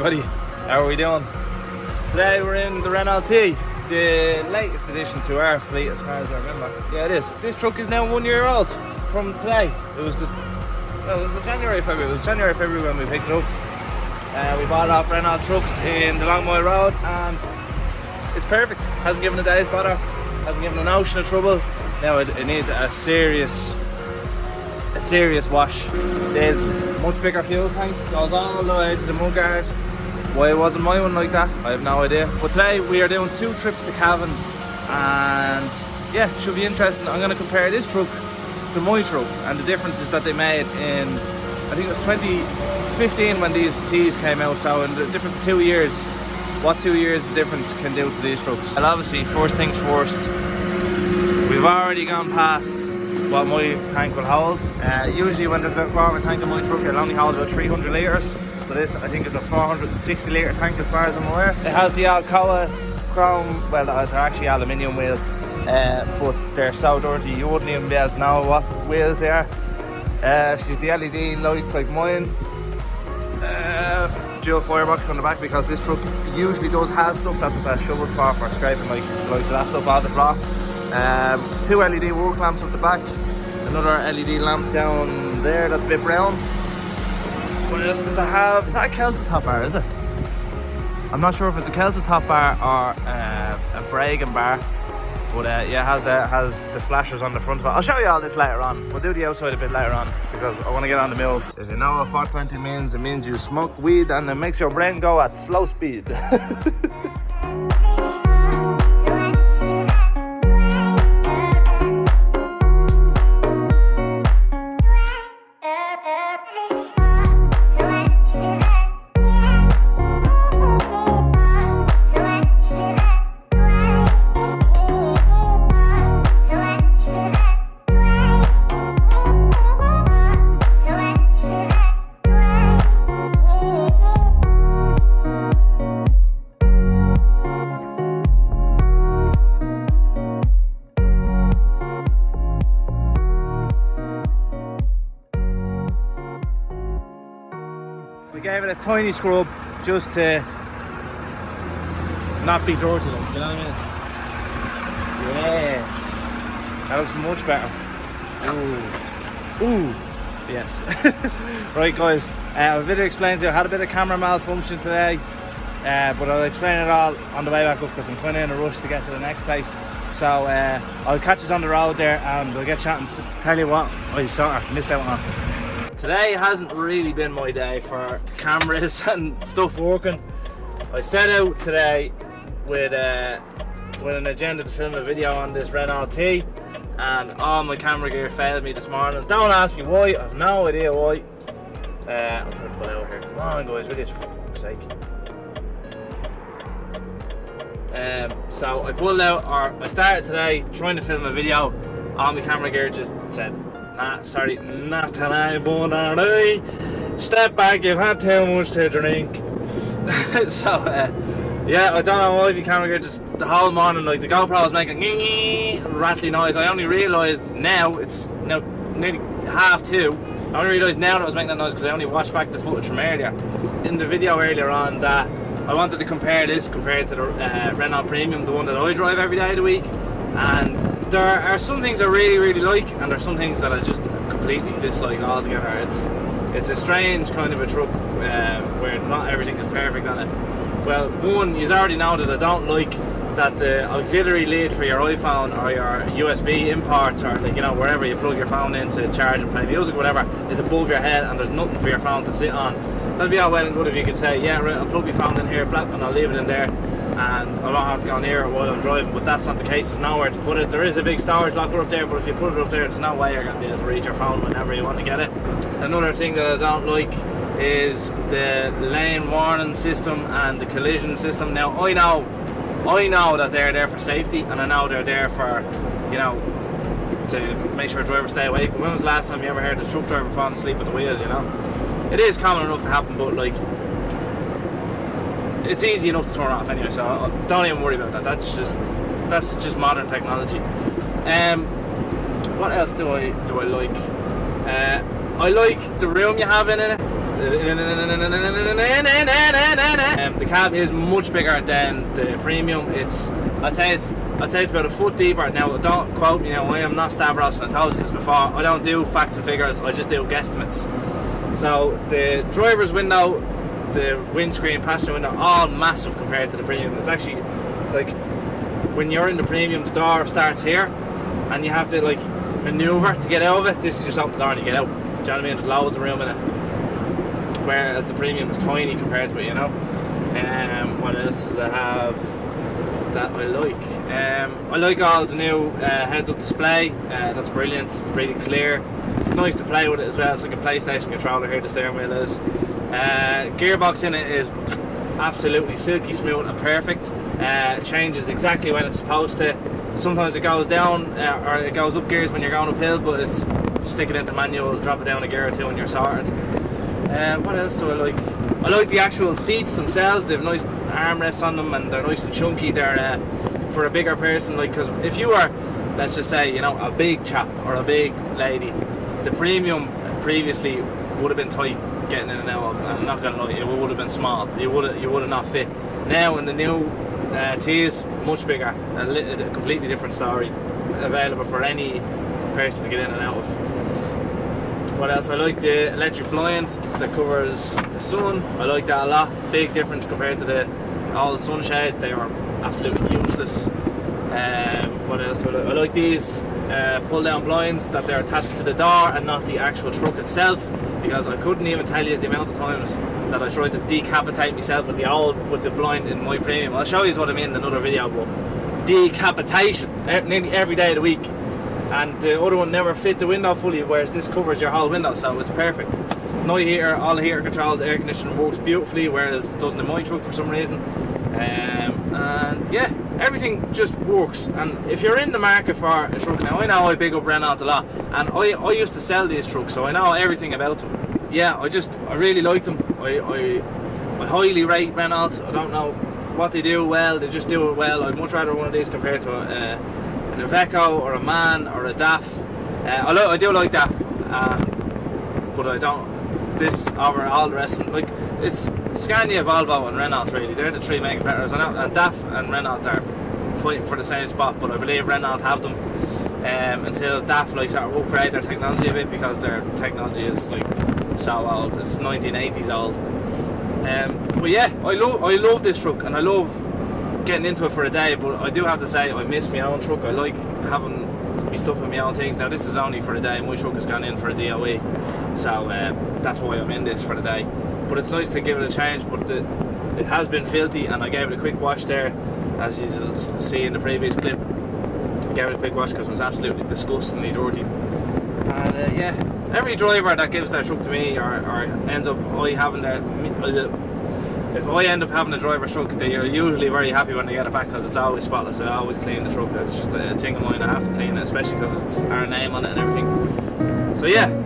everybody, how are we doing? Today we're in the Renault T, the latest addition to our fleet as far as I remember. Yeah, it is. This truck is now 1 year old from today. It was January, February when we picked it up. We bought it off Renault Trucks in the Long Mile Road, and it's perfect. Hasn't given a day's bother, hasn't given an ocean of trouble. Now it needs a serious wash. There's much bigger fuel tank, goes all the way to the mudguard. Why wasn't my one like that, I have no idea. But today we are doing 2 trips to Cavan, and yeah, should be interesting. I'm going to compare this truck to my truck and the differences that they made in, I think it was 2015 when these T's came out. So in the difference of 2 years, what 2 years the difference can do to these trucks. And obviously, first things first, we've already gone past what my tank will hold. Usually when there's a quarter tank in my truck, it'll only hold about 300 litres. So this, I think, is a 460 litre tank as far as I'm aware. It has the Alcoa chrome, well, they're actually aluminium wheels, but they're so dirty you wouldn't even be able to know what wheels they are. She's the LED lights like mine. Dual firebox on the back, because this truck usually does have stuff. That's what that shovel's for scraping like that stuff off the floor. 2 LED work lamps up the back, another LED lamp down there that's a bit brown. What else does it have? Is that a Kelso top bar, is it? I'm not sure if it's a Kelso top bar or a Bragan bar, but yeah, it has the flashers on the front. I'll show you all this later on. We'll do the outside a bit later on because I want to get on the mills. If you know what 420 means, it means you smoke weed and it makes your brain go at slow speed. We gave it a tiny scrub just to not be dirty, you know what I mean? Yes, that looks much better. Ooh, yes. Right guys, a video explains it. I had a bit of camera malfunction today, but I'll explain it all on the way back up because I'm kind of in a rush to get to the next place. So I'll catch us on the road there and we'll get chatting. Tell you what, I sort of missed out on. Today hasn't really been my day for cameras and stuff working. I set out today with an agenda to film a video on this Renault T, and all my camera gear failed me this morning. Don't ask me why, I have no idea why. I'm trying to pull out here. Come on guys, videos for fuck's sake. So I pulled out, or I started today trying to film a video. All my camera gear just said, nah, sorry, not tonight, buddy. Step back, you've had too much to drink. So, yeah, I don't know why my camera gear just the whole morning, like the GoPro was making rattly noise. I only realised now, it's now nearly 2:30. I only realised now that I was making that noise because I only watched back the footage from earlier. In the video earlier on, that I wanted to compare this compared to the Renault Premium, the one that I drive every day of the week. And there are some things I really like, and there are some things that I just completely dislike altogether. It's a strange kind of a truck where not everything is perfect on it. Well, one, you already know that I don't like that the auxiliary lead for your iPhone or your USB import, or like, you know, wherever you plug your phone in to charge and play music, whatever, is above your head and there's nothing for your phone to sit on. That'd be all well and good if you could say, yeah, right, I'll plug my phone in here, and I'll leave it in there, and I don't have to go near it while I'm driving. But that's not the case. There's nowhere to put it. There is a big storage locker up there, but if you put it up there, there's no way you're going to be able to reach your phone whenever you want to get it. Another thing that I don't like is the lane warning system and the collision system. Now I know that they're there for safety, and I know they're there for, you know, to make sure drivers stay awake. But when was the last time you ever heard a truck driver falling asleep at the wheel, you know? It is common enough to happen, but like, it's easy enough to turn off anyway, so don't even worry about that. That's just modern technology. What else do I like? I like the room you have in it. The cab is much bigger than the premium. I'd say it's about a foot deeper. Now don't quote me, I am not Stavros, and I told you this before, I don't do facts and figures, I just do guesstimates. So the driver's window, the windscreen, passenger window, all massive compared to the premium. It's actually like, when you're in the premium, the door starts here and you have to like maneuver to get out of it. This is just open the door and you get out. Do you know what I mean? There's loads of room in it, whereas the premium is tiny compared to it, you know. What else does it have that I like? I like all the new heads-up display. That's brilliant. It's really clear. It's nice to play with it as well. It's like a PlayStation controller here. The steering wheel is. Gearbox in it is absolutely silky smooth and perfect. Changes exactly when it's supposed to. Sometimes it goes down or it goes up gears when you're going uphill, but it's stick it into manual, drop it down a gear or two and you're sorted. What else do I like? I like the actual seats themselves. They have nice armrests on them and they're nice and chunky. They're for a bigger person, like, because if you are, let's just say, you know, a big chap or a big lady, the premium previously would have been tight getting in and out of. I'm not gonna lie, it would have been small. You would have not fit. Now in the new T is much bigger, a completely different story, available for any person to get in and out of. What else? I like the electric blind that covers the sun. I like that a lot. Big difference compared to all the sunshades. They are absolutely useless. What else do I like? I like these pull down blinds that they're attached to the door and not the actual truck itself, because I couldn't even tell you the amount of times that I tried to decapitate myself with the blind in my premium. I'll show you what I mean in another video, but decapitation nearly every day of the week. And the other one never fit the window fully, whereas this covers your whole window, so it's perfect. Night heater, all the heater controls, air conditioning works beautifully, whereas it doesn't in my truck for some reason. And yeah, everything just works. And if you're in the market for a truck, now I know I big up Renault a lot, and I used to sell these trucks, so I know everything about them. Yeah, I really like them. I highly rate Renault. I don't know what they do well, they just do it well. I'd much rather one of these compared to an Iveco or a MAN or a DAF. I do like DAF, but I don't. This over all the rest of them. Like, it's Scania, Volvo and Renault really. They're the three main competitors, and DAF and Renault are fighting for the same spot, but I believe Renault have them until DAF like sort of upgrade their technology a bit, because their technology is like so old. It's 1980s old. But yeah, I love this truck and I love getting into it for a day, but I do have to say I miss my own truck. I like having my stuff and my own things. Now this is only for the day, my truck has gone in for a DOE, so that's why I'm in this for the day. But it's nice to give it a change, but it has been filthy, and I gave it a quick wash there, as you see in the previous clip. I gave it a quick wash because it was absolutely disgustingly dirty. And yeah, every driver that gives their truck to me or ends up if I end up having a driver's truck, they are usually very happy when they get it back, because it's always spotless. I always clean the truck. It's just a thing of mine, I have to clean it, especially because it's our name on it and everything. So yeah.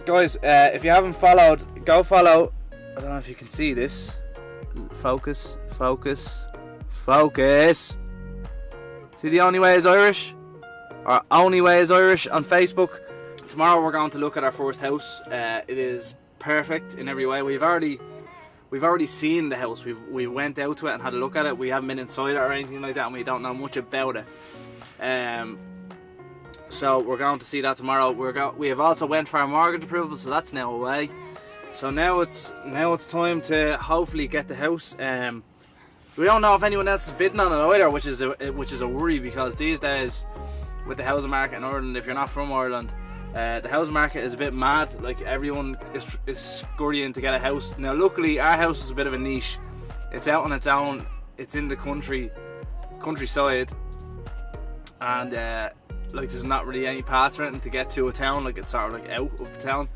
Guys, if you haven't followed, go follow. I don't know if you can see this. Focus. See The Only Way Is Irish? Or Only Way Is Irish on Facebook. Tomorrow we're going to look at our first house. It is perfect in every way. We've already seen the house. We went out to it and had a look at it. We haven't been inside it or anything like that, and we don't know much about it. So we're going to see that tomorrow. We have also went for our mortgage approval, so that's now away. So now it's time to hopefully get the house. We don't know if anyone else is bidding on it either, which is a worry, because these days with the housing market in Ireland, if you're not from Ireland, the housing market is a bit mad. Like, everyone is scurrying to get a house. Now luckily our house is a bit of a niche. It's out on its own. It's in the countryside, and like there's not really any paths or anything to get to a town, like it's sort of like out of the town.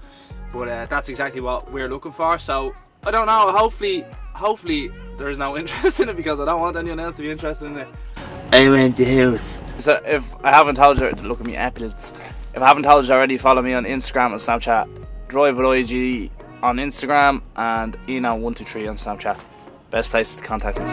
But that's exactly what we're looking for. So I don't know, hopefully there's no interest in it, because I don't want anyone else to be interested in it. I went to house. So if I haven't told you, look at me apples. If I haven't told you already, follow me on Instagram and Snapchat. Drive with IG on Instagram and iangrantdetailing on Snapchat. Best places to contact me.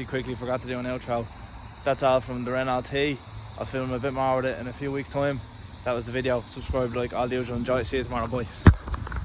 Quickly forgot to do an outro. That's all from the Renault T. I'll film a bit more with it in a few weeks time. That was the video. Subscribe, like, all the usual. Enjoy. See you tomorrow. Bye.